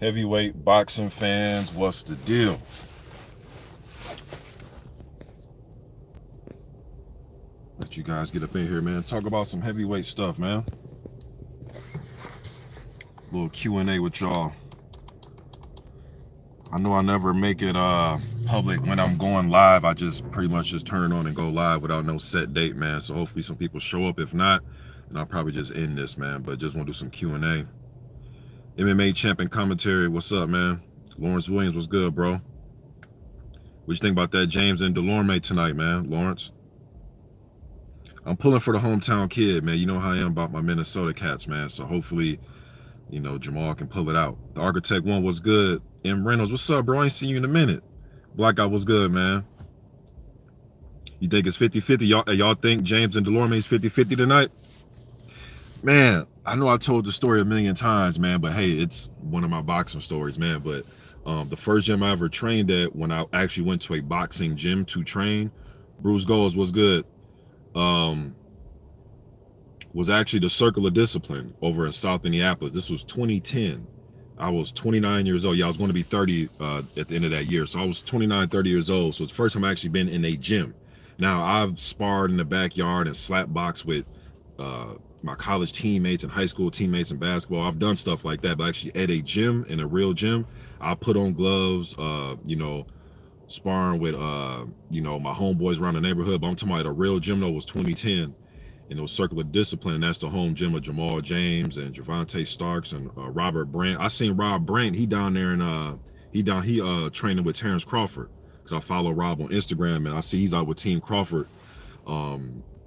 Heavyweight boxing fans, what's the deal? Let you guys get up in here, man. Talk about some heavyweight stuff, man. Little Q&A with y'all. I know I never make it public when I'm going live. I just pretty much just turn it on and go live without no set date, man. So hopefully some people show up. If not, then I'll probably just end this, man. But just want to do some Q&A. MMA champion commentary, what's up, man? Lawrence Williams, what's good, bro? What you think about that James and Delorme tonight, man, Lawrence? I'm pulling for the hometown kid, man. You know how I am about my Minnesota Cats, man. So hopefully, you know, Jamal can pull it out. The Architect one was good. M. Reynolds, what's up, bro? I ain't seen you in a minute. Black Guy was good, man. You think it's 50-50? Y'all think James and Delorme's 50-50 tonight? Man, I know I told the story a million times, man, but hey, it's one of my boxing stories, man. But the first gym I ever trained at, when I actually went to a boxing gym to train, Bruce Goals was good. Was actually the Circle of Discipline over in South Minneapolis. This was 2010. I was 29 years old. Yeah, I was going to be 30 at the end of that year. So I was 29, 30 years old. So it's the first time I actually been in a gym. Now, I've sparred in the backyard and slap box with my college teammates and high school teammates in basketball. I've done stuff like that, but actually at a gym, in a real gym, I put on gloves, you know, sparring with, you know, my homeboys around the neighborhood. But I'm talking about a real gym, though, it was 2010. And it was Circle of Discipline, and that's the home gym of Jamal James and Javante Starks and Robert Brandt. I seen Rob Brandt. He down there and he training with Terrence Crawford, because I follow Rob on Instagram and I see he's out with Team Crawford.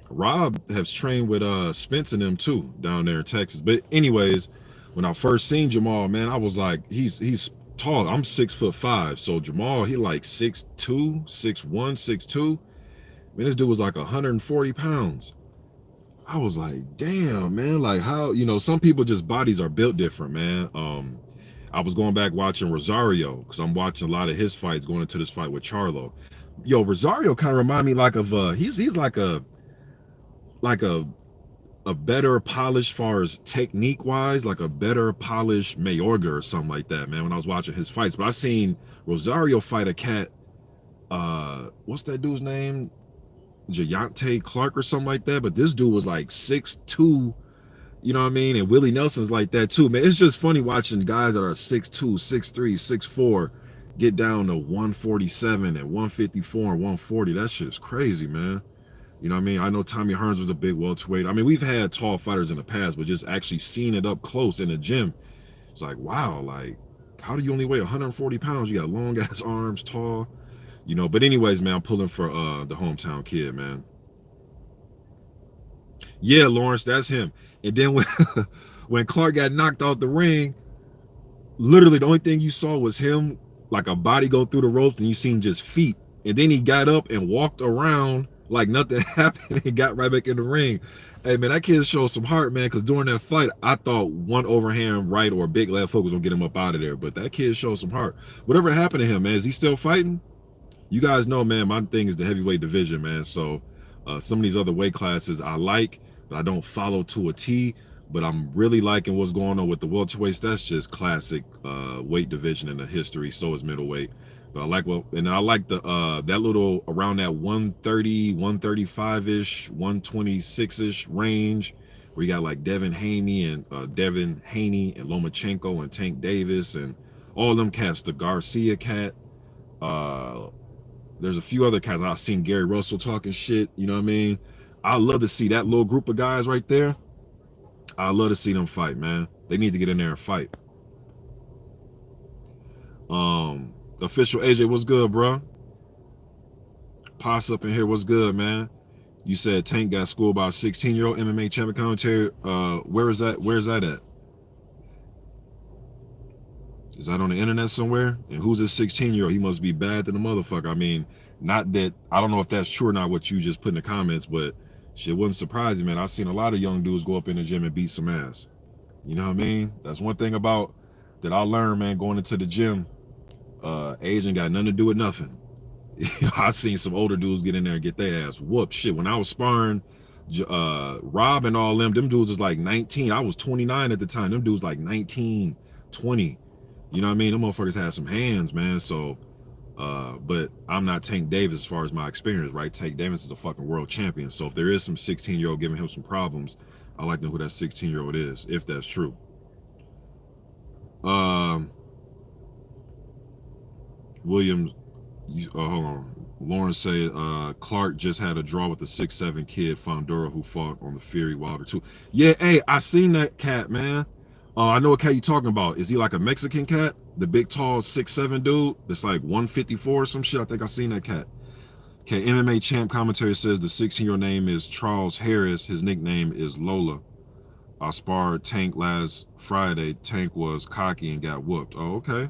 Rob has trained with Spence and them too down there in Texas. But anyways, when I first seen Jamal, man, I was like, he's tall. I'm 6'5", so Jamal, he like 6'2", 6'1", 6'2". Man, this dude was like 140 pounds. I was like, damn, man, like how, you know, some people just bodies are built different, man. I was going back watching Rosario, because I'm watching a lot of his fights going into this fight with Charlo. Yo, Rosario kind of remind me like of he's like a better polished, far as technique wise, like a better polished Mayorga or something like that, man, when I was watching his fights. But I seen Rosario fight a cat, what's that dude's name? Jayante Clark or something like that. But this dude was like 6'2", you know what I mean? And Willie Nelson's like that too, man. It's just funny watching guys that are 6'2", 6'3", 6'4" get down to 147 and 154 and 140. That shit's crazy, man. You know what I mean? I know Tommy Hearns was a big welterweight. I mean, we've had tall fighters in the past, but just actually seeing it up close in the gym, it's like, wow, like, how do you only weigh 140 pounds? You got long ass arms, tall. You know, but anyways, man, I'm pulling for the hometown kid, man. Yeah, Lawrence, that's him. And then when Clark got knocked out the ring, literally the only thing you saw was him, like a body go through the ropes, and you seen just feet. And then he got up and walked around like nothing happened and got right back in the ring. Hey, man, that kid showed some heart, man, because during that fight, I thought one overhand right or a big left hook was going to get him up out of there. But that kid showed some heart. Whatever happened to him, man, is he still fighting? You guys know, man, my thing is the heavyweight division, man. So some of these other weight classes I like, but I don't follow to a T. But I'm really liking what's going on with the welterweights. That's just classic weight division in the history. So is middleweight. But I like and I like the that little around that 130, 135-ish, 126-ish range, where you got like Devin Haney and Lomachenko and Tank Davis and all them cats, the Garcia cat. There's a few other cats. I've seen Gary Russell talking shit. You know what I mean? I love to see that little group of guys right there. I love to see them fight, man. They need to get in there and fight. Official AJ, what's good, bro? Poss up in here, what's good, man? You said Tank got schooled by a 16-year-old MMA champion commentary. Where is that? Where is that at? Is that on the internet somewhere? And who's this 16-year-old? He must be bad than a motherfucker. I mean, not that, I don't know if that's true or not what you just put in the comments, but shit wouldn't surprise me, man. I've seen a lot of young dudes go up in the gym and beat some ass. You know what I mean? That's one thing about that I learned, man, going into the gym. Age ain't got nothing to do with nothing. I've seen some older dudes get in there and get their ass whooped. Shit, when I was sparring Rob and all them dudes was like 19. I was 29 at the time. Them dudes like 19, 20. You know what I mean? Them motherfuckers had some hands, man. So, but I'm not Tank Davis as far as my experience, right? Tank Davis is a fucking world champion. So if there is some 16-year-old giving him some problems, I like to know who that 16-year-old is, if that's true. Um, Williams, hold on. Lawrence said Clark just had a draw with a 6'7" kid, Fondura, who fought on the Fury Wilder too. Yeah, hey, I seen that cat, man. I know what cat you talking about. Is he like a Mexican cat? The big, tall, 6'7" dude that's like 154 or some shit? I think I seen that cat. Okay, MMA champ commentary says the 16-year-old name is Charles Harris. His nickname is Lola. I sparred Tank last Friday. Tank was cocky and got whooped. Oh, okay.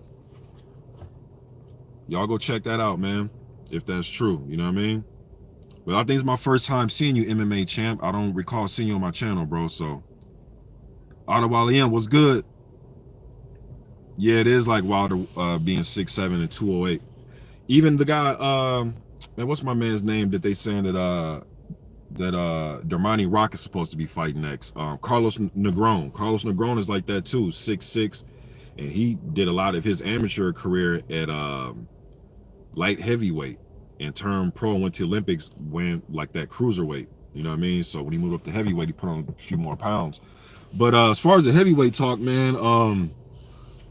Y'all go check that out, man, if that's true. You know what I mean? But I think it's my first time seeing you, MMA champ. I don't recall seeing you on my channel, bro. So, Adewale, what's good? Yeah, it is like Wilder being 6'7" and 208. Even the guy, man, what's my man's name that they saying that Dermani Rock is supposed to be fighting next? Carlos Negron. Carlos Negron is like that too, 6'6", and he did a lot of his amateur career at light heavyweight and turned pro and went to Olympics when like that cruiserweight. You know what I mean? So when he moved up to heavyweight, he put on a few more pounds. But as far as the heavyweight talk, man,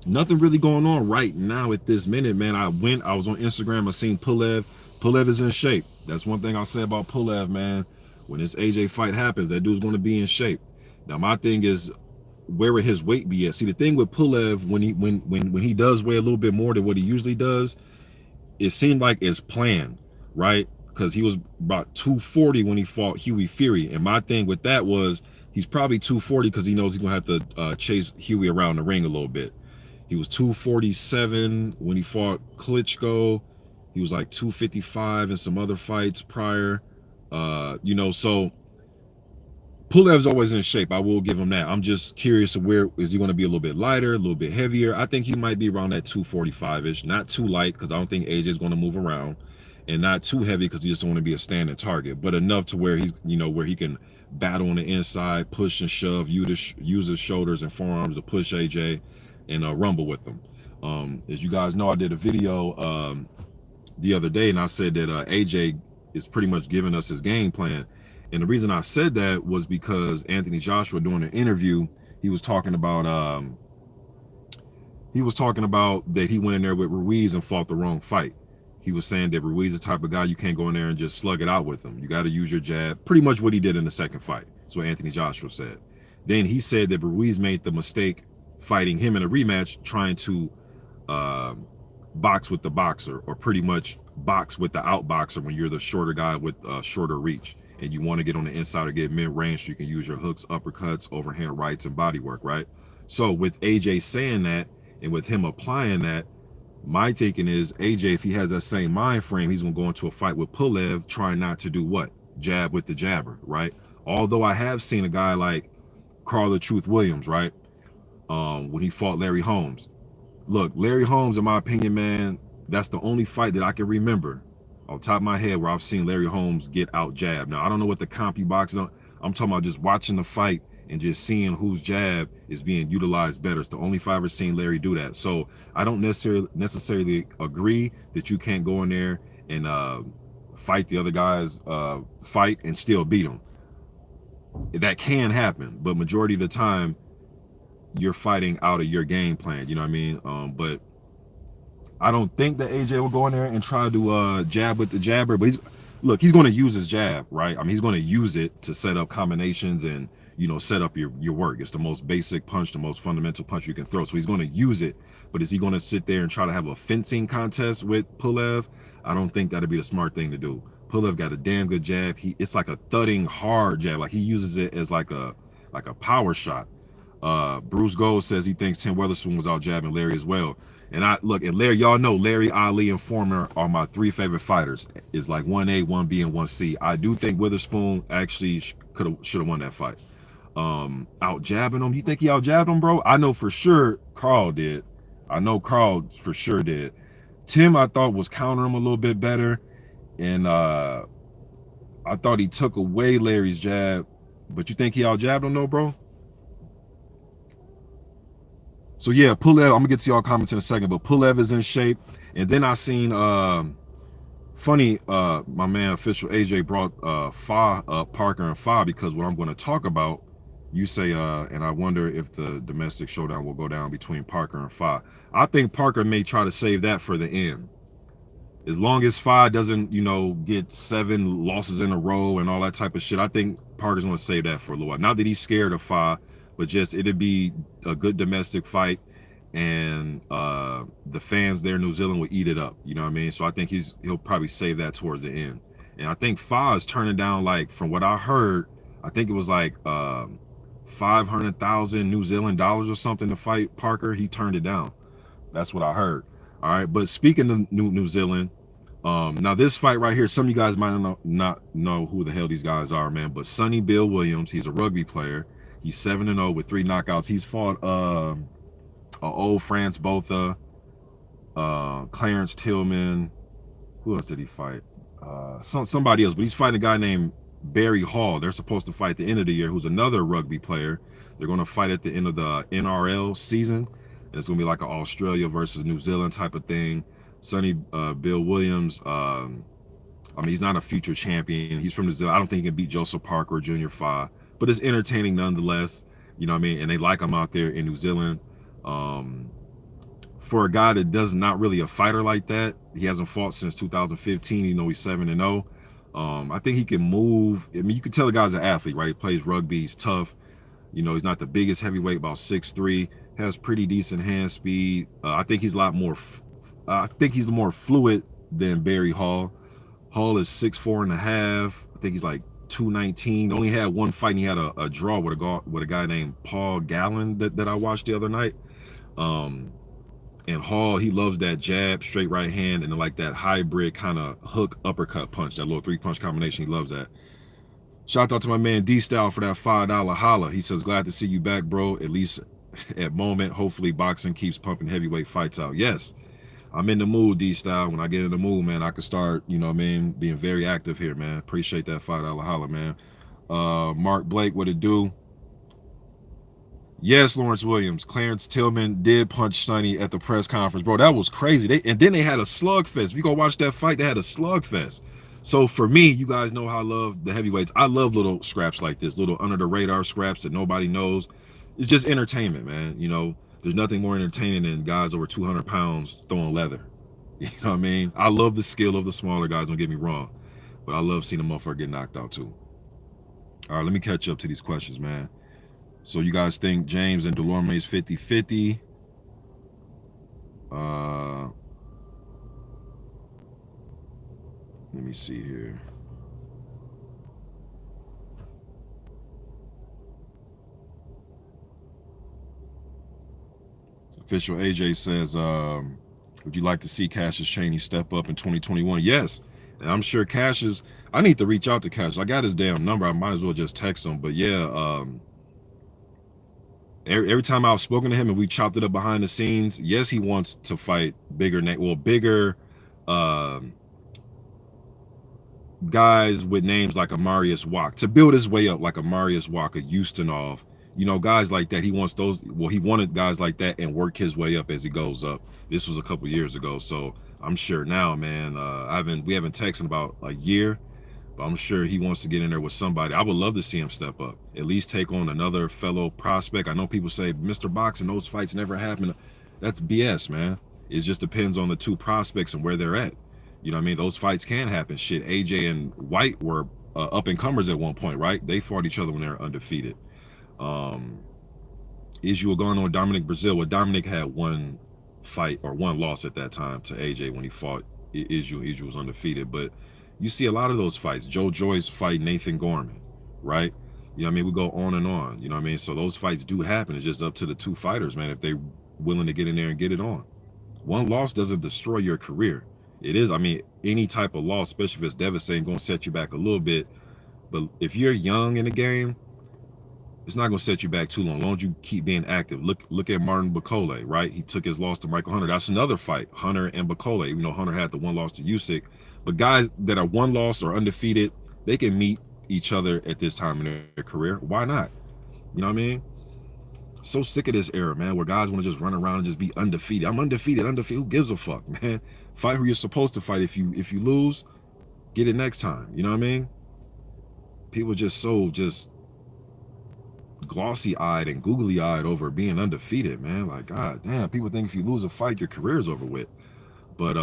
nothing really going on right now at this minute, man. I was on Instagram, I seen Pulev. Pulev is in shape. That's one thing I'll say about Pulev, man. When this AJ fight happens, that dude's going to be in shape. Now my thing is, where would his weight be at? See, the thing with Pulev, when he does weigh a little bit more than what he usually does, it seemed like it's planned, right? Because he was about 240 when he fought Huey Fury, and my thing with that was he's probably 240 because he knows he's gonna have to chase Huey around the ring a little bit. He was 247 when he fought Klitschko. He was like 255 in some other fights prior. You know, so Pulev's always in shape. I will give him that. I'm just curious of where is he going to be a little bit lighter, a little bit heavier. I think he might be around that 245-ish. Not too light because I don't think AJ is going to move around, and not too heavy because he just don't want to be a standing target, but enough to where he's, you know, where he can battle on the inside, push and shove, use his shoulders and forearms to push AJ and rumble with them. As you guys know, I did a video the other day and I said that AJ is pretty much giving us his game plan. And the reason I said that was because Anthony Joshua, during an interview, he was talking about that he went in there with Ruiz and fought the wrong fight. He was saying that Ruiz is the type of guy you can't go in there and just slug it out with him. You got to use your jab. Pretty much what he did in the second fight. That's what Anthony Joshua said. Then he said that Ruiz made the mistake fighting him in a rematch, trying to box with the boxer, or pretty much box with the outboxer when you're the shorter guy with shorter reach. And you want to get on the inside or get mid-range so you can use your hooks, uppercuts, overhand rights, and body work, right? So with AJ saying that and with him applying that, my thinking is AJ, if he has that same mind frame, he's going to go into a fight with Pulev trying not to do what? Jab with the jabber, right? Although I have seen a guy like Carl the Truth Williams, right? When he fought Larry Holmes. Look, Larry Holmes, in my opinion, man, that's the only fight that I can remember off the top of my head where I've seen Larry Holmes get out jabbed. Now, I don't know what the comp you boxing on. I'm talking about just watching the fight and just seeing whose jab is being utilized better. It's the only fight I've ever seen Larry do that. So I don't necessarily agree that you can't go in there and fight the other guy's fight and still beat him. That can happen, but majority of the time, you're fighting out of your game plan. You know what I mean? But I don't think that AJ will go in there and try to jab with the jabber, but he's going to use his jab, right? I mean, he's going to use it to set up combinations and, you know, set up your work. It's the most basic punch, the most fundamental punch you can throw. So he's going to use it, but is he going to sit there and try to have a fencing contest with Pulev? I don't think that'd be the smart thing to do. Pulev got a damn good jab. It's like a thudding hard jab. Like he uses it as like a power shot. Bruce Gold says he thinks Tim Weatherspoon was out jabbing Larry as well. And and Larry, y'all know Larry, Ali, and Foreman are my three favorite fighters. It's like 1A, 1B, and 1C. I do think Witherspoon actually should have won that fight. Out jabbing him. You think he out jabbed him, bro? I know for sure Carl did. I know Carl for sure did. Tim, I thought, was countering him a little bit better. And I thought he took away Larry's jab. But you think he out jabbed him though, bro? So yeah, Pulev, I'm gonna get to y'all comments in a second, but Pulev is in shape. And then I seen funny, my man official AJ brought Fa up, Parker and Fa, because what I'm going to talk about, you say, and I wonder if the domestic showdown will go down between Parker and Fa. I think Parker may try to save that for the end. As long as Fa doesn't, get 7 losses in a row and all that type of shit, I think Parker's going to save that for a little while. Not that he's scared of Fa, but just it'd be a good domestic fight, and the fans there in New Zealand will eat it up. You know what I mean? So I think he'll probably save that towards the end. And I think Fa is turning down, like, from what I heard, I think it was like 500,000 New Zealand dollars or something to fight Parker. He turned it down. That's what I heard. All right, but speaking of New Zealand, now this fight right here, some of you guys might not know who the hell these guys are, man. But Sonny Bill Williams, he's a rugby player. He's 7-0 with 3 knockouts. He's fought old France Botha, Clarence Tillman. Who else did he fight? Somebody else, but he's fighting a guy named Barry Hall. They're supposed to fight at the end of the year, who's another rugby player. They're going to fight at the end of the NRL season. And it's going to be like an Australia versus New Zealand type of thing. Sonny Bill Williams, I mean, he's not a future champion. He's from New Zealand. I don't think he can beat Joseph Parker or Junior Fa, but it's entertaining nonetheless. You know what I mean? And they like him out there in New Zealand. For a guy that does not really a fighter like that, he hasn't fought since 2015. He's 7-0. I think he can move. I mean, you can tell the guy's an athlete, right? He plays rugby. He's tough. He's not the biggest heavyweight, about 6'3", has pretty decent hand speed. I think he's a lot more, I think he's more fluid than Barry Hall. Hall is 6'4.5". I think he's like 219. Only had one fight, and he had a draw with a guy named Paul Gallen that I watched the other night. And Hall, he loves that jab, straight right hand, and then like that hybrid kind of hook uppercut punch, that little 3-punch combination. He loves that. Shout out to my man D-Style for that $5 holla. He says, glad to see you back, bro. At least at moment. Hopefully boxing keeps pumping heavyweight fights out. Yes, I'm in the mood, D-Style. When I get in the mood, man, I can start, being very active here, man. Appreciate that $5 holla, man. Mark Blake, what it do? Yes, Lawrence Williams. Clarence Tillman did punch Sonny at the press conference, bro. That was crazy. And then they had a slugfest. If you go watch that fight, they had a slugfest. So for me, you guys know how I love the heavyweights. I love little scraps like this, little under the radar scraps that nobody knows. It's just entertainment, man. There's nothing more entertaining than guys over 200 pounds throwing leather. You know what I mean? I love the skill of the smaller guys, don't get me wrong, but I love seeing a motherfucker get knocked out too. All right, let me catch up to these questions, man. So you guys think James and Delorme is 50-50? Let me see here. Official AJ says, would you like to see Cassius Chaney step up in 2021? Yes. And I'm sure Cassius, I need to reach out to Cassius. I got his damn number. I might as well just text him. But yeah, every time I've spoken to him and we chopped it up behind the scenes, yes, he wants to fight bigger guys with names like Amarius Wak, to build his way up like Amarius Wak, a Ustinov, guys like that. He wants those. Well, he wanted guys like that and work his way up as he goes up. This was a couple years ago, so I'm sure now, man. We haven't texted in about a year, but I'm sure he wants to get in there with somebody. I would love to see him step up, at least take on another fellow prospect. I know people say Mr. Boxing, those fights never happen. That's BS, man. It just depends on the two prospects and where they're at. You know what I mean? Those fights can happen. Shit, AJ and White were up-and-comers at one point, right? They fought each other when they were undefeated. Israel going on Dominic Brazil. Well, Dominic had one fight or one loss at that time to AJ when he fought Israel. Israel was undefeated. But you see a lot of those fights. Joe Joyce fight Nathan Gorman, right? You know what I mean? We go on and on. You know what I mean? So those fights do happen. It's just up to the two fighters, man, if they're willing to get in there and get it on. One loss doesn't destroy your career. It is, I mean, any type of loss, especially if it's devastating, going to set you back a little bit. But if you're young in the game, it's not going to set you back too long. As long as you keep being active. Look at Martin Bakole, right? He took his loss to Michael Hunter. That's another fight, Hunter and Bakole. Hunter had the one loss to Usyk. But guys that are one loss or undefeated, they can meet each other at this time in their career. Why not? You know what I mean? So sick of this era, man, where guys want to just run around and just be undefeated. I'm undefeated, undefeated. Who gives a fuck, man? Fight who you're supposed to fight. If you lose, get it next time. You know what I mean? People just so just glossy eyed and googly eyed over being undefeated, man. Like, god damn, people think if you lose a fight, your career's over with. But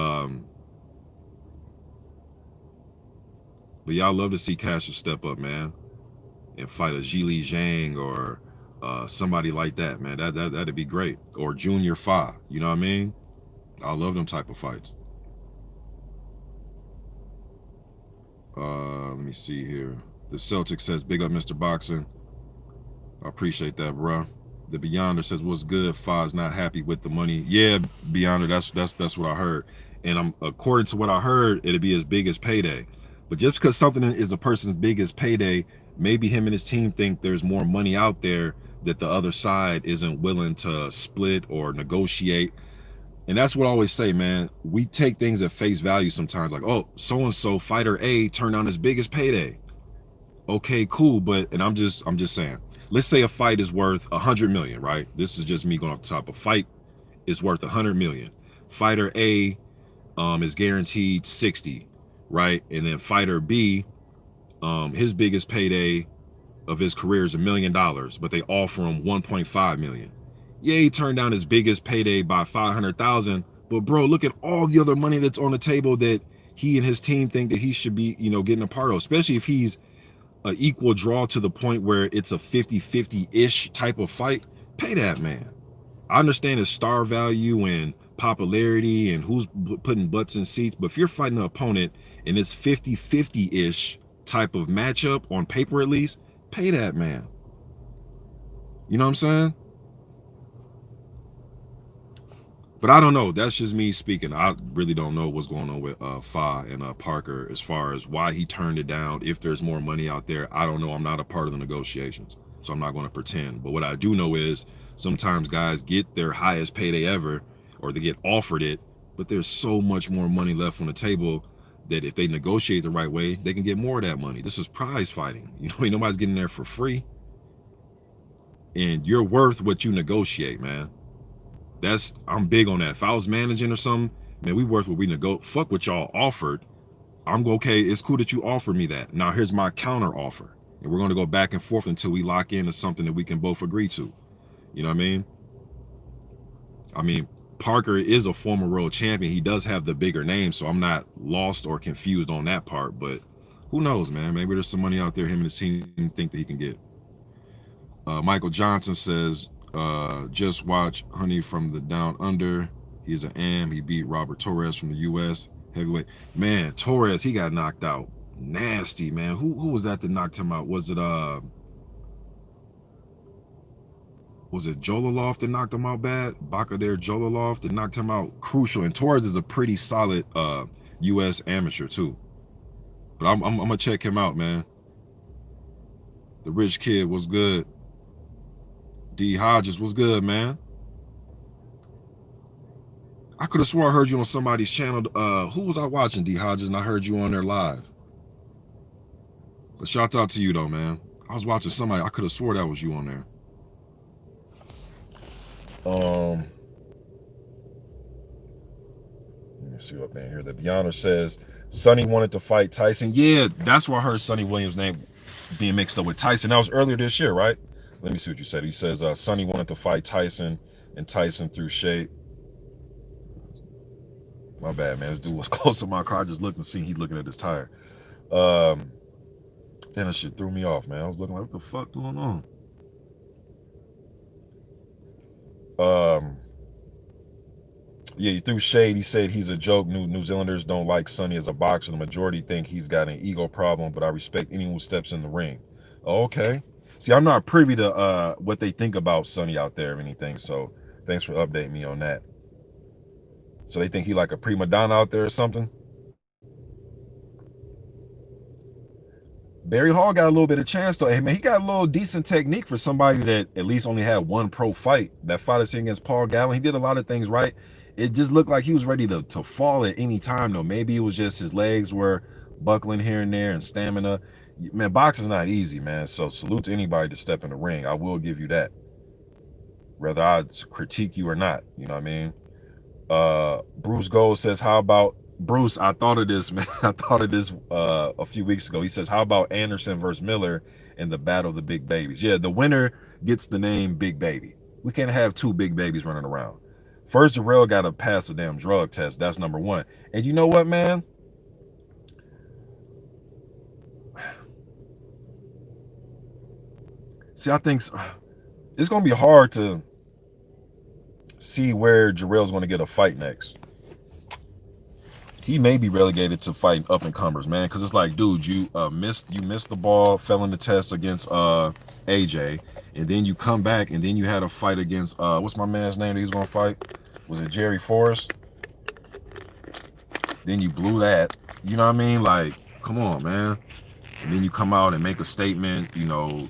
but y'all love to see Cassius step up, man, and fight a Zhili Zhang or somebody like that, man. That'd be great. Or Junior Fa, you know what I mean? I love them type of fights. Let me see here. The Celtic says, big up Mr. Boxing. I appreciate that, bro. The Beyonder says, what's good? Fa's not happy with the money. Yeah, Beyonder, that's what I heard. And I'm according to what I heard, it'll be his biggest payday. But just because something is a person's biggest payday, maybe him and his team think there's more money out there that the other side isn't willing to split or negotiate. And that's what I always say, man. We take things at face value sometimes, like, oh, so-and-so fighter A turned down his biggest payday. Okay, cool, but and I'm just saying, let's say a fight is worth 100 million, right? This is just me going off the top. A fight is worth 100 million. Fighter A is guaranteed 60, right? And then fighter B, his biggest payday of his career is $1 million, but they offer him 1.5 million. Yeah, he turned down his biggest payday by 500,000, but bro, look at all the other money that's on the table that he and his team think that he should be, getting a part of, especially if he's an equal draw to the point where it's a 50-50-ish type of fight. Pay that man. I understand his star value and popularity and who's putting butts in seats, but if you're fighting an opponent and it's 50-50-ish type of matchup on paper, at least pay that man. You know what I'm saying? But I don't know. That's just me speaking. I really don't know what's going on with Fa and Parker as far as why he turned it down. If there's more money out there, I don't know. I'm not a part of the negotiations, so I'm not going to pretend. But what I do know is sometimes guys get their highest payday ever, or they get offered it, but there's so much more money left on the table that if they negotiate the right way, they can get more of that money. This is prize fighting. Nobody's getting there for free. And you're worth what you negotiate, man. I'm big on that. If I was managing or something, man, we worth what we fuck what y'all offered. I'm okay. It's cool that you offered me that. Now here's my counter offer, and we're going to go back and forth until we lock into something that we can both agree to. You know what I mean? Parker is a former world champion. He does have the bigger name, so I'm not lost or confused on that part. But who knows, man? Maybe there's some money out there him and his team think that he can get. Michael Johnson says, just watch Honey from the Down Under. He's an AM. He beat Robert Torres from the U.S. heavyweight. Man, Torres, he got knocked out. Nasty, man. Who was that knocked him out? Was it Jolalov that knocked him out bad? Bakadir Jolalov that knocked him out crucial. And Torres is a pretty solid U.S. amateur too. But I'm gonna check him out, man. The rich kid was good. D Hodges was good, man. I could have swore I heard you on somebody's channel. Who was I watching, D Hodges? And I heard you on there live. But shout out to you though, man. I was watching somebody. I could have swore that was you on there. Let me see what in here. The Beyonder says Sonny wanted to fight Tyson. Yeah, that's where I heard Sonny Williams' name being mixed up with Tyson. That was earlier this year, right? Let me see what you said. He says Sonny wanted to fight Tyson, and Tyson threw shade. My bad, man. This dude was close to my car. I just looked and see he's looking at his tire. Then that shit threw me off, man. I was looking like, what the fuck going on? Yeah, he threw shade. He said he's a joke. New Zealanders don't like Sonny as a boxer. The majority think he's got an ego problem, but I respect anyone who steps in the ring. Okay. See, I'm not privy to what they think about Sonny out there or anything, so thanks for updating me on that. So they think he like a prima donna out there or something? Barry Hall got a little bit of chance though. Hey man, he got a little decent technique for somebody that at least only had one pro fight. That fight is against Paul Gallen. He did a lot of things right. It just looked like he was ready to fall at any time though. Maybe it was just his legs were buckling here and there and stamina. Man, boxing's not easy, man. So salute to anybody to step in the ring. I will give you that. whether I critique you or not. You know what I mean? Bruce Gold says, how about Bruce? I thought of this, man. I thought of this a few weeks ago. He says, how about Anderson versus Miller in the battle of the big babies? Yeah, the winner gets the name Big Baby. We can't have two big babies running around. First, Jarrell got to pass a damn drug test. That's number one. And you know what, man? See, I think it's going to be hard to see where Jarrell's going to get a fight next. He may be relegated to fighting up and comers, man, because it's like, dude, you missed the ball, fell in the test against AJ, and then you come back and then you had a fight against what's my man's name that he was gonna fight? Was it Jerry Forrest? Then you blew that. You know what I mean? Like, come on, man. And then you come out and make a statement, you know,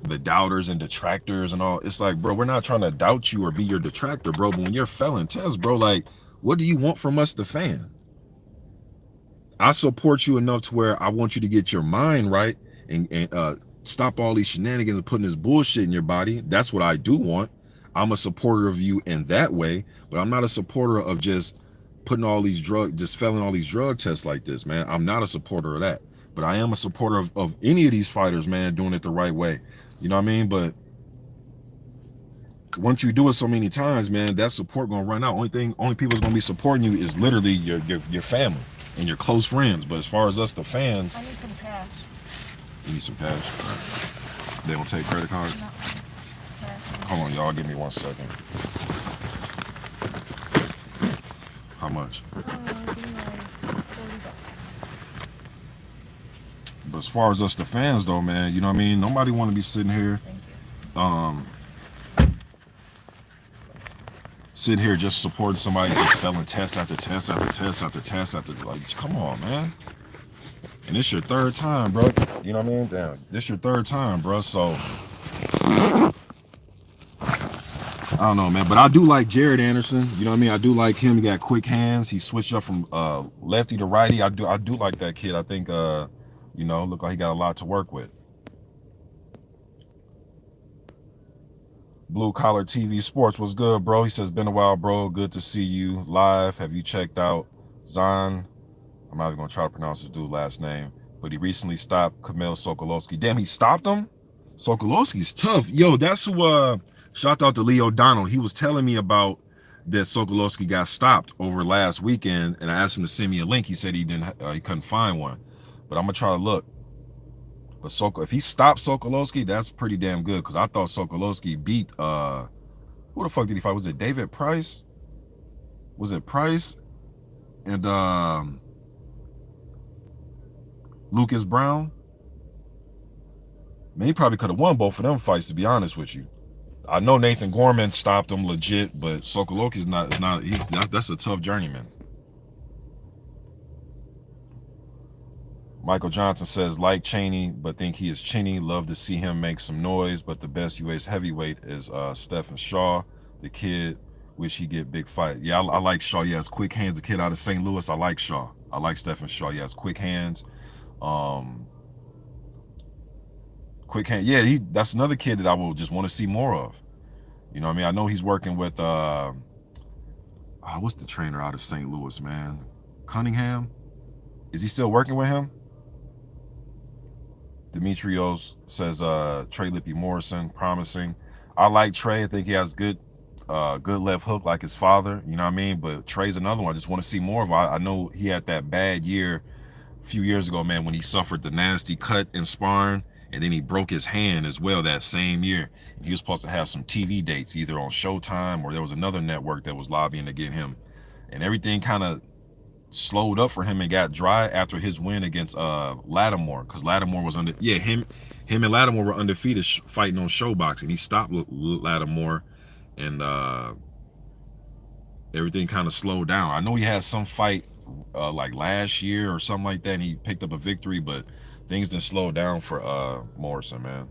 the doubters and detractors and all. It's like, bro, we're not trying to doubt you or be your detractor, bro. But when you're failing tests, bro, like, what do you want from us, the fan? I support you enough to where I want you to get your mind right and stop all these shenanigans and putting this bullshit in your body. That's what I do want. I'm a supporter of you in that way, but I'm not a supporter of just putting all these just failing all these drug tests like this, man. I'm not a supporter of that, but I am a supporter of any of these fighters, man, doing it the right way. You know what I mean? But once you do it so many times, man, that support gonna run out. Only people that's gonna be supporting you is literally your family and your close friends. But as far as us, the fans, I need some cash. You need some cash? They don't take credit cards? No. Hold on, y'all. Give me 1 second. How much? But as far as us, the fans, though, man, you know what I mean? Nobody want to be sitting here, sitting here just supporting somebody just failing test after test after test after test after, like, come on, man. And it's your third time, bro. You know what I mean? Damn, this your third time, bro. So I don't know, man. But I do like Jared Anderson. You know what I mean? I do like him. He got quick hands. He switched up from lefty to righty. I do like that kid. I think you know, look like he got a lot to work with. Blue Collar TV Sports was good, bro. He says, been a while, bro. Good to see you live. Have you checked out Zan? I'm not even gonna try to pronounce his dude's last name, but he recently stopped Kamil Sokolowski. Damn, he stopped him? Sokolowski's tough. Yo, that's who shout out to Leo Donald. He was telling me about that Sokolowski got stopped over last weekend, and I asked him to send me a link. He said he couldn't find one. But I'm gonna try to look. But if he stopped Sokolowski, that's pretty damn good, because I thought Sokolowski beat who the fuck did he fight? Was it David Price? Was it Price? And Lucas Brown? Man, he probably could have won both of them fights, to be honest with you. I know Nathan Gorman stopped him legit, but Sokolowski's that's a tough journeyman. Michael Johnson says, like Cheney, but think he is chinny. Love to see him make some noise, but the best US heavyweight is Stephen Shaw. The kid, wish he get big fight. Yeah, I like Shaw. He has quick hands. The kid out of St. Louis, I like Shaw. I like Stephen Shaw. He has quick hands. Quick hand. Yeah, that's another kid that I will just want to see more of. You know what I mean? I know he's working with what's the trainer out of St. Louis, man? Cunningham? Is he still working with him? Demetrios says Trey Lippy Morrison, promising. I like Trey. I think he has good left hook like his father. You know what I mean? But Trey's another one I just want to see more of. I know he had that bad year a few years ago, man, when he suffered the nasty cut in sparring, and then he broke his hand as well that same year. And he was supposed to have some TV dates either on Showtime or there was another network that was lobbying to get him. And everything kind of slowed up for him and got dry after his win against Lattimore, because Lattimore was him and Lattimore were undefeated fighting on Showboxing. He stopped Lattimore, and everything kind of slowed down. I know he had some fight like last year or something like that, and he picked up a victory, but things didn't slow down for Morrison, man.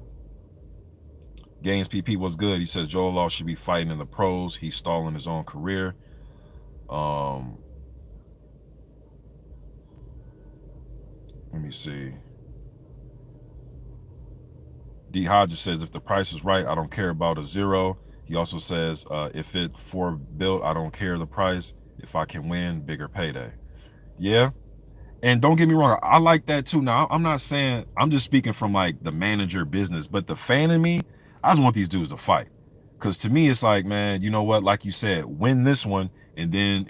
Gaines PP was good. He says Joel Law should be fighting in the pros. He's stalling his own career. Let me see. D. Hodges says, if the price is right, I don't care about a zero. He also says, if it for built, I don't care the price. If I can win, bigger payday. Yeah. And don't get me wrong, I like that too. Now, I'm not saying, I'm just speaking from like the manager business, but the fan in me, I just want these dudes to fight. Because to me, it's like, man, you know what? Like you said, win this one, and then,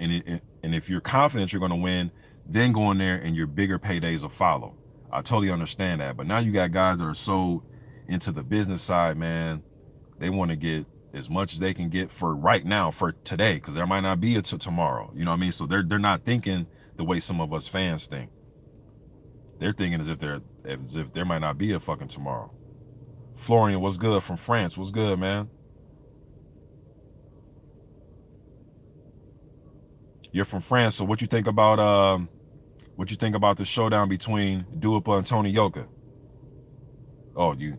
and if you're confident you're going to win, then go in there and your bigger paydays will follow. I totally understand that. But now you got guys that are so into the business side, man. They want to get as much as they can get for right now, for today, because there might not be a tomorrow. You know what I mean? So they're not thinking the way some of us fans think. They're thinking as if there might not be a fucking tomorrow. Florian, what's good from France? What's good, man? You're from France, so what you think about the showdown between Duipa and Tony Yoka? Oh, you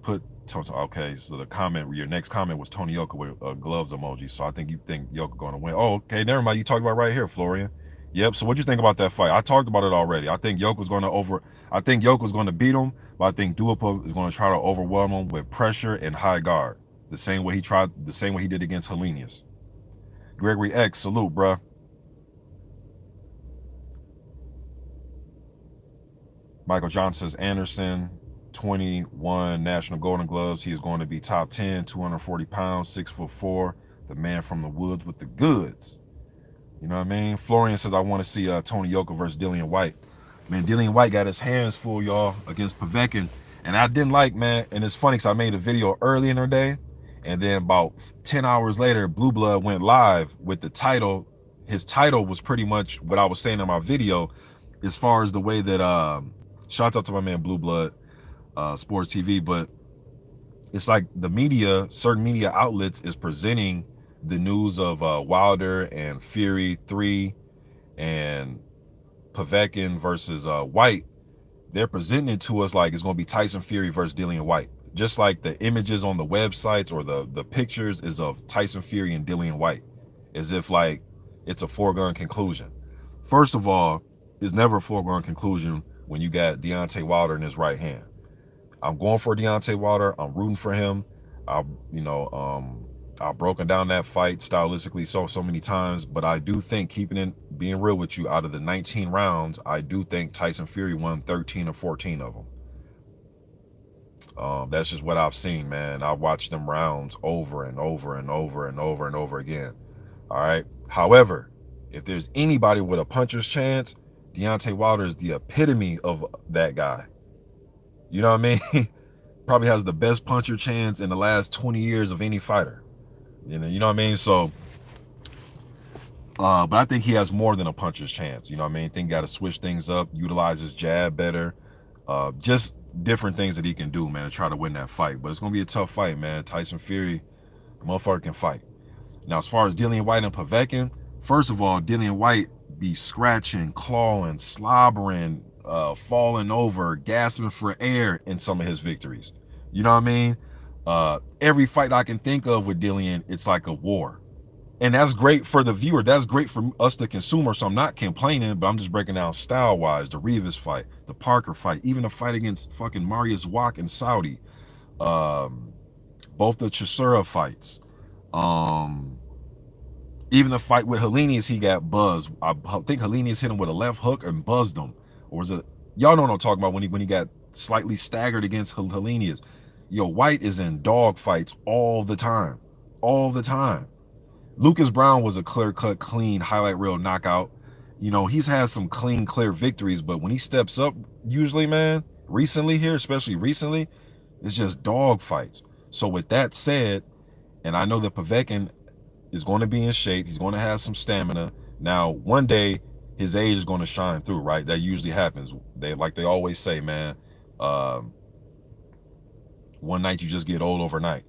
put okay, so the comment, your next comment was Tony Yoka with gloves emoji. So I think you think Yoka going to win. Oh, okay, never mind. You talked about right here, Florian. Yep. So what you think about that fight? I talked about it already. I think Yoka's going to beat him, but I think Duipa is going to try to overwhelm him with pressure and high guard, the same way he did against Helenius. Gregory X, salute, bruh. Michael Johnson says Anderson, 21 National Golden Gloves. He is going to be top 10, 240 pounds, 6'4", the man from the woods with the goods. You know what I mean? Florian says, I want to see Tony Yoka versus Dillian Whyte. Man, Dillian Whyte got his hands full, y'all, against Povetkin. And I didn't like, man, and it's funny because I made a video early in the day, and then about 10 hours later, Blue Blood went live with the title. His title was pretty much what I was saying in my video, as far as the way that, shout out to my man Blue Blood, Sports TV, but it's like the media, certain media outlets is presenting the news of Wilder and Fury 3 and Povetkin versus Whyte. They're presenting it to us like it's going to be Tyson Fury versus Dillian Whyte. Just like the images on the websites or the pictures is of Tyson Fury and Dillian Whyte, as if like it's a foregone conclusion. First of all, it's never a foregone conclusion when you got Deontay Wilder in his right hand. I'm going for Deontay Wilder. I'm rooting for him. I've broken down that fight stylistically so many times, but I do think, being real with you, out of the 19 rounds, I do think Tyson Fury won 13 or 14 of them. That's just what I've seen, man. I've watched them rounds over and over and over and over and over again. All right. However, if there's anybody with a puncher's chance, Deontay Wilder is the epitome of that guy. You know what I mean? Probably has the best puncher chance in the last 20 years of any fighter. You know what I mean? So, but I think he has more than a puncher's chance. You know what I mean? I think got to switch things up, utilize his jab better. Just different things that he can do, man, to try to win that fight. But it's going to be a tough fight, man. Tyson Fury, the motherfucker can fight. Now, as far as Dillian Whyte and Povetkin, first of all, Dillian Whyte be scratching, clawing, slobbering, falling over, gasping for air in some of his victories. You know what I mean? Every fight I can think of with Dillian, it's like a war. And that's great for the viewer. That's great for us, the consumer. So I'm not complaining, but I'm just breaking down style-wise. The Rivas fight, the Parker fight, even the fight against fucking Marius Wach in Saudi. Both the Chisora fights. Even the fight with Helenius, he got buzzed. I think Helenius hit him with a left hook and buzzed him. Or was it, y'all know what I'm talking about, when he got slightly staggered against Helenius. Yo, Whyte is in dog fights all the time. All the time. Lucas Brown was a clear-cut, clean, highlight reel knockout. You know, he's had some clean, clear victories, but when he steps up, usually, man, recently here, especially recently, it's just dog fights. So with that said, and I know that Povetkin is going to be in shape. He's going to have some stamina. Now, one day, his age is going to shine through, right? That usually happens. Like they always say, man, one night you just get old overnight.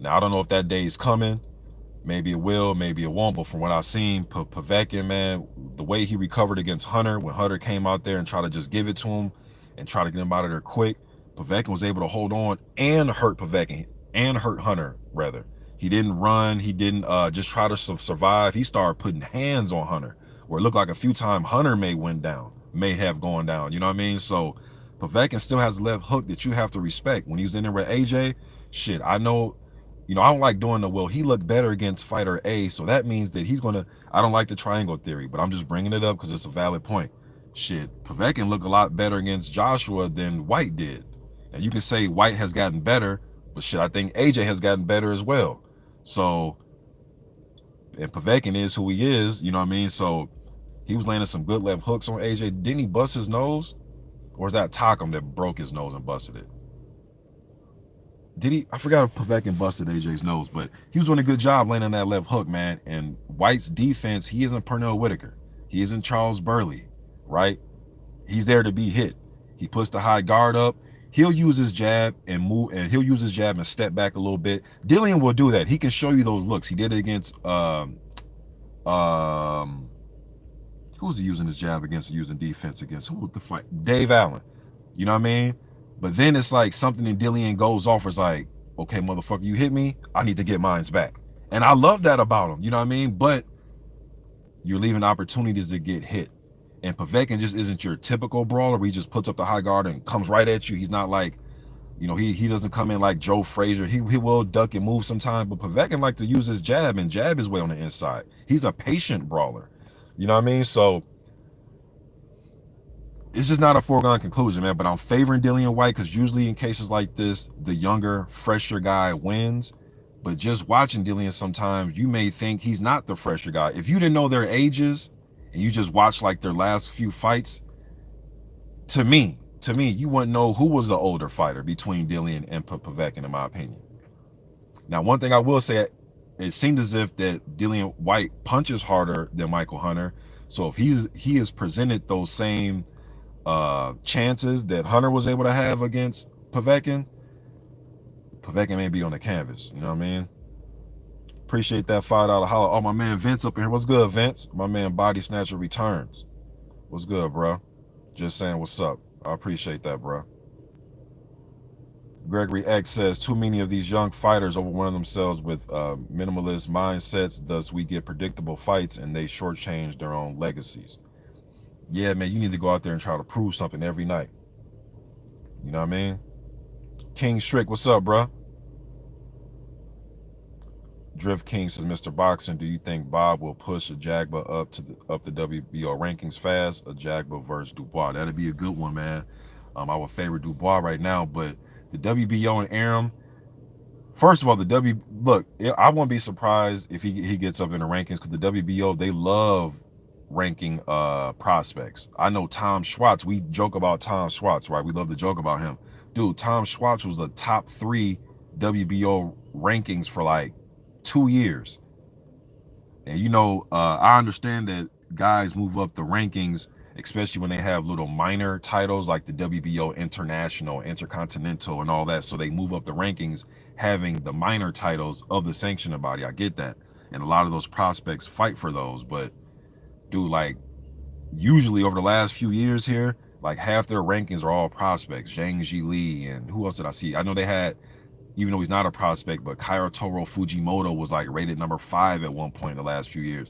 Now, I don't know if that day is coming. Maybe it will, maybe it won't. But from what I've seen, Povetkin, man, the way he recovered against Hunter, when Hunter came out there and tried to just give it to him and try to get him out of there quick, Povetkin was able to hold on and hurt Hunter, rather. He didn't run. He didn't just try to survive. He started putting hands on Hunter, where it looked like a few times Hunter may have gone down. You know what I mean? So Povetkin still has a left hook that you have to respect. When he was in there with AJ, shit, I know You know, I don't like doing the, well, he looked better against fighter A, so that means that he's going to, I don't like the triangle theory, but I'm just bringing it up because it's a valid point. Shit, Povetkin looked a lot better against Joshua than White did. And you can say White has gotten better, but shit, I think AJ has gotten better as well. So, and Povetkin is who he is, you know what I mean? So he was landing some good left hooks on AJ. Didn't he bust his nose? Or is that Takam that broke his nose and busted it? Did he? I forgot if Povetkin busted AJ's nose, but he was doing a good job landing that left hook, man. And White's defense, he isn't Pernell Whitaker. He isn't Charles Burley, right? He's there to be hit. He puts the high guard up. He'll use his jab and move, and he'll use his jab and step back a little bit. Dillian will do that. He can show you those looks. He did it against who's he using his jab against, using defense against? Who the fight? Dave Allen. You know what I mean? But then it's like something in Dillian goes off. It's like, okay, motherfucker, you hit me. I need to get mines back. And I love that about him. You know what I mean? But you're leaving opportunities to get hit. And Povetkin just isn't your typical brawler where he just puts up the high guard and comes right at you. He's not like, you know, he doesn't come in like Joe Frazier. He will duck and move sometimes, but Povetkin like to use his jab and jab his way on the inside. He's a patient brawler. You know what I mean? So it's just not a foregone conclusion, man. But I'm favoring Dillian Whyte because usually in cases like this, the younger, fresher guy wins. But just watching Dillian sometimes, you may think he's not the fresher guy. If you didn't know their ages and you just watch like their last few fights, to me, you wouldn't know who was the older fighter between Dillian and Povetkin, in my opinion. Now, one thing I will say, it seemed as if that Dillian Whyte punches harder than Michael Hunter. So if he has presented those same chances that Hunter was able to have against Povetkin may be on the canvas. You know what I mean? Appreciate that $5 holler. Oh, my man Vince up in here. What's good, Vince? My man Body Snatcher returns. What's good, bro? Just saying what's up. I appreciate that, bro. Gregory X says, too many of these young fighters overwhelm themselves with minimalist mindsets, thus we get predictable fights and they shortchange their own legacies. Yeah, man, you need to go out there and try to prove something every night. You know what I mean? King Strick, what's up, bro? Drift King says, Mr. Boxing, do you think Bob will push a Jagba up the WBO rankings fast? A Jagba versus Dubois. That'd be a good one, man. I would favor Dubois right now, but the WBO and Arum, first of all, look, I won't be surprised if he gets up in the rankings because the WBO, they love ranking prospects. I know Tom Schwartz, we joke about Tom Schwartz, right? We love to joke about him. Dude, Tom Schwartz was a top 3 WBO rankings for like 2 years. And you know, I understand that guys move up the rankings, especially when they have little minor titles like the WBO International, Intercontinental, and all that. So they move up the rankings having the minor titles of the sanctioning body. I get that. And a lot of those prospects fight for those. But dude, like usually over the last few years here, like half their rankings are all prospects. Zhang Jili and who else did I see? I know they had, even though he's not a prospect, but Kairo Toro Fujimoto was like rated number 5 at one point in the last few years.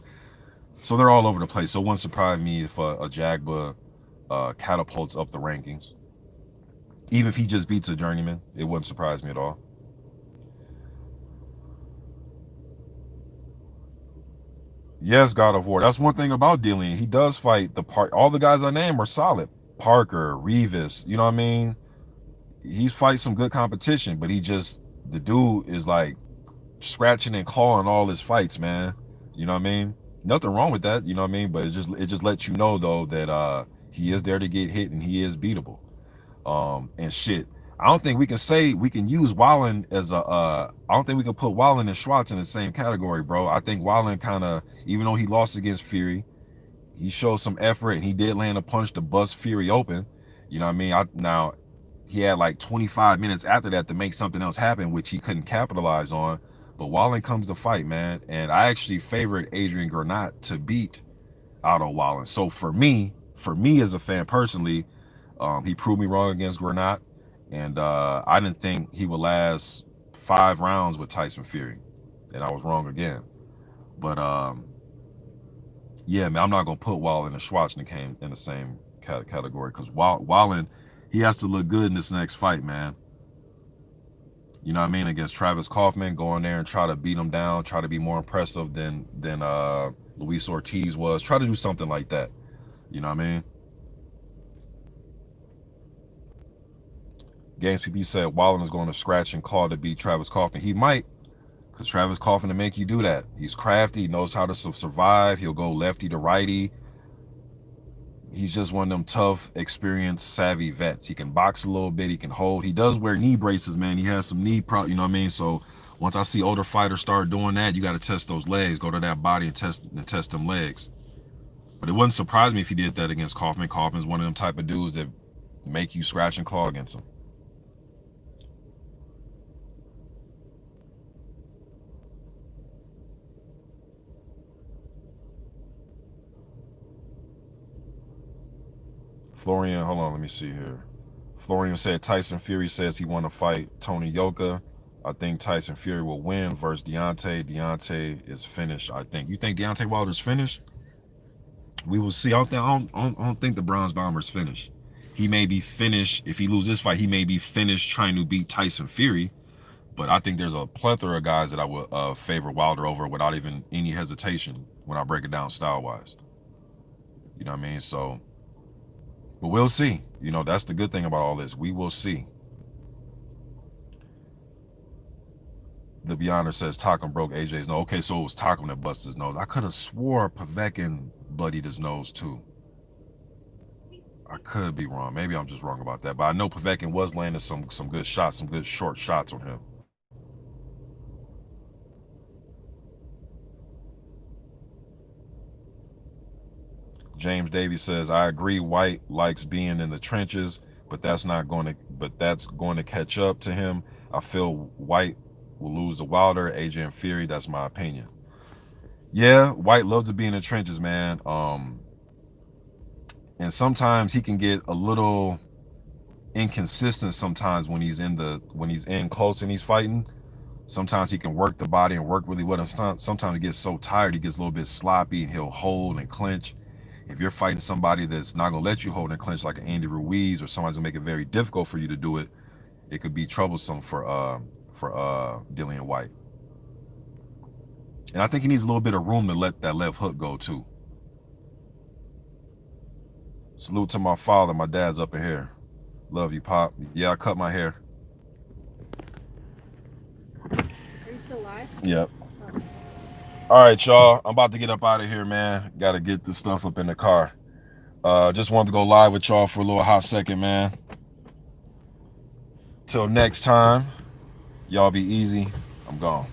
So they're all over the place. So it wouldn't surprise me if a Jagba catapults up the rankings. Even if he just beats a journeyman, it wouldn't surprise me at all. Yes, God of War. That's one thing about Dillian. He does fight all the guys I named are solid. Parker, Revis, you know what I mean? He's fights some good competition, but the dude is like scratching and clawing all his fights, man. You know what I mean? Nothing wrong with that, you know what I mean? But it just lets you know though that he is there to get hit and he is beatable. And shit, I don't think we can use Wallen as I don't think we can put Wallen and Schwartz in the same category, bro. I think Wallen kind of, even though he lost against Fury, he showed some effort and he did land a punch to bust Fury open. You know what I mean? Now he had like 25 minutes after that to make something else happen, which he couldn't capitalize on. But Wallen comes to fight, man. And I actually favored Adrian Granat to beat Otto Wallen. So for me as a fan personally, he proved me wrong against Granat. And I didn't think he would last 5 rounds with Tyson Fury. And I was wrong again. But yeah, man, I'm not going to put Wallen and Schwarzenegger in the same category because Wallen, he has to look good in this next fight, man. You know what I mean? Against Travis Kaufman, go in there and try to beat him down, try to be more impressive than Luis Ortiz was. Try to do something like that. You know what I mean? Games PP said Wallen is going to scratch and claw to beat Travis Kaufman. He might, because Travis Kaufman to make you do that. He's crafty, he knows how to survive. He'll go lefty to righty. He's just one of them tough, experienced, savvy vets. He can box a little bit. He can hold. He does wear knee braces, man. He has some knee you know what I mean? So once I see older fighters start doing that, you got to test those legs. Go to that body and test them legs. But it wouldn't surprise me if he did that against Kaufman. Kaufman's one of them type of dudes that make you scratch and claw against him. Florian, hold on, let me see here. Florian said Tyson Fury says he want to fight Tony Yoka. I think Tyson Fury will win versus Deontay. Deontay is finished, I think. You think Deontay Wilder's finished? We will see. I don't think the Bronze Bomber's finished. He may be finished. If he loses this fight, he may be finished trying to beat Tyson Fury. But I think there's a plethora of guys that I would favor Wilder over without even any hesitation when I break it down style-wise. You know what I mean? So, but we'll see. You know, that's the good thing about all this. We will see. The Beyonder says Takam broke AJ's nose. Okay, so it was Takam that busted his nose. I could have swore Povetkin bloodied his nose too. I could be wrong. Maybe I'm just wrong about that. But I know Povetkin was landing some good shots, some good short shots on him. James Davies says, I agree White likes being in the trenches, but that's going to catch up to him. I feel White will lose to Wilder, AJ and Fury. That's my opinion. Yeah, White loves to be in the trenches, man. And sometimes he can get a little inconsistent sometimes when he's in close and he's fighting. Sometimes he can work the body and work really well. And sometimes he gets so tired, he gets a little bit sloppy and he'll hold and clinch. If you're fighting somebody that's not going to let you hold and clinch like an Andy Ruiz, or somebody's going to make it very difficult for you to do it, it could be troublesome for Dillian Whyte. And I think he needs a little bit of room to let that left hook go too. Salute to my father. My dad's up in here. Love you, Pop. Yeah, I cut my hair. Are you still live? Yep. All right, y'all. I'm about to get up out of here, man. Got to get this stuff up in the car. Just wanted to go live with y'all for a little hot second, man. Till next time, y'all be easy. I'm gone.